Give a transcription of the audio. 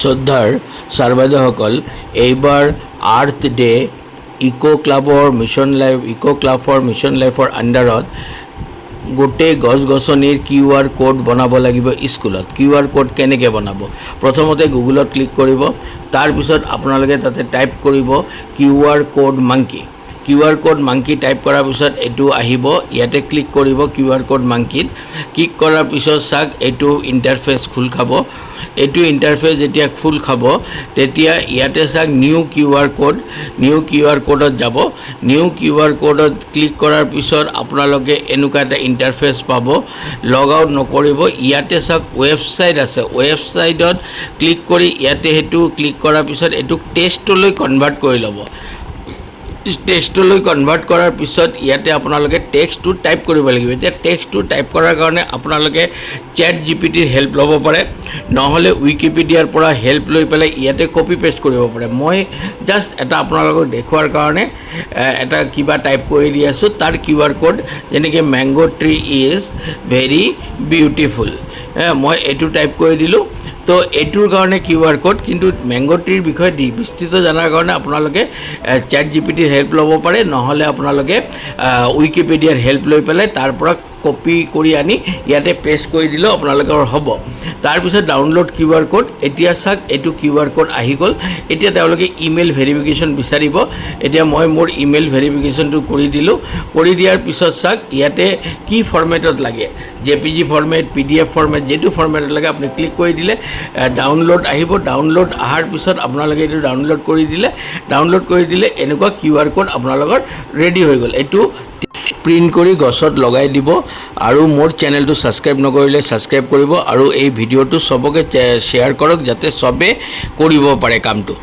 শ্ৰদ্ধাৰ ছাৰ বাইদেউসকল, এইবাৰ আৰ্থ ডে ইকো ক্লাবৰ মিছন লাইফৰ আণ্ডাৰত গোটেই গছ গছনিৰ QR কোড বনাব লাগিব স্কুলত। QR কোড কেনেকৈ বনাব? প্ৰথমতে গুগলত ক্লিক কৰিব, তাৰপিছত আপোনালোকে তাতে টাইপ কৰিব QR code monkey. QR code monkey type কৰাৰ পিছত এইটো আহিব, ইয়াতে ক্লিক কৰিব QR কোড মাংকিত। ক্লিক কৰাৰ পিছত চাওক এইটো ইণ্টাৰফেচ খোল খাব। এইটো ইণ্টাৰফেচ যেতিয়া খোল খাব তেতিয়া ইয়াতে চাওক নিউ QR কোডত যাব। নিউ QR কোডত ক্লিক কৰাৰ পিছত আপোনালোকে এনেকুৱা এটা ইণ্টাৰফেচ পাব। লগ আউট নকৰিব, ইয়াতে চাওক ৱেবছাইট আছে, ৱেবছাইটত ক্লিক কৰি ইয়াতে সেইটো ক্লিক কৰাৰ পিছত এইটোক টেক্সটলৈ কনভাৰ্ট কৰি ল'ব। টেক্সটলৈ কনভাৰ্ট কৰাৰ পিছত ইয়াতে আপোনালোকে টেক্সটটো টাইপ কৰিব লাগিব। এতিয়া টেক্সটটো টাইপ কৰাৰ কাৰণে আপোনালোকে ChatGPT হেল্প ল'ব পাৰে, নহ'লে উইকিপিডিয়াৰ পৰা হেল্প লৈ পেলাই ইয়াতে কপি পেষ্ট কৰিব পাৰে। মই জাষ্ট এটা আপোনালোকক দেখুৱাৰ কাৰণে এটা কিবা টাইপ কৰি দি আছোঁ, তাৰ QR কোড যেনেকৈ mango tree is very beautiful. মই এইটো টাইপ কৰি দিলোঁ। তো এইটোৰ কাৰণে QR কোড, কিন্তু মেংগো ট্ৰীৰ বিষয়ে বিস্তৃত জনাৰ কাৰণে আপোনালোকে ChatGPTৰ হেল্প ল'ব পাৰে, নহ'লে আপোনালোকে উইকিপিডিয়াৰ হেল্প লৈ পেলাই তাৰ পৰা কপি কৰি আনি ইয়াতে পেষ্ট কৰি দিলেও আপোনালোকৰ হ'ব। তাৰপিছত ডাউনলোড QR কোড। এতিয়া চাওক এইটো QR কোড আহি গ'ল। এতিয়া তেওঁলোকে ইমেইল ভেৰিফিকেশ্যন বিচাৰিব। এতিয়া মই মোৰ ইমেইল ভেৰিফিকেশ্যনটো কৰি দিলোঁ। কৰি দিয়াৰ পিছত চাওক ইয়াতে কি ফৰ্মেটত লাগে, JPG ফৰ্মেট, PDF ফৰ্মেট, যিটো ফৰ্মেটত লাগে আপুনি ক্লিক কৰি দিলে ডাউনলোড আহিব। ডাউনলোড অহাৰ পিছত আপোনালোকে এইটো ডাউনলোড কৰি দিলে এনেকুৱা QR কোড আপোনালোকৰ ৰেডি হৈ গ'ল। এইটো প্ৰিণ্ট কৰি গছত লগাই দিব। আৰু মোৰ চেনেলটো ছাবস্ক্ৰাইব নকৰিলে ছাবস্ক্ৰাইব কৰিব, আৰু এই ভিডিঅ'টো চবকে শ্বেয়াৰ কৰক যাতে চবে কৰিব পাৰে কামটো।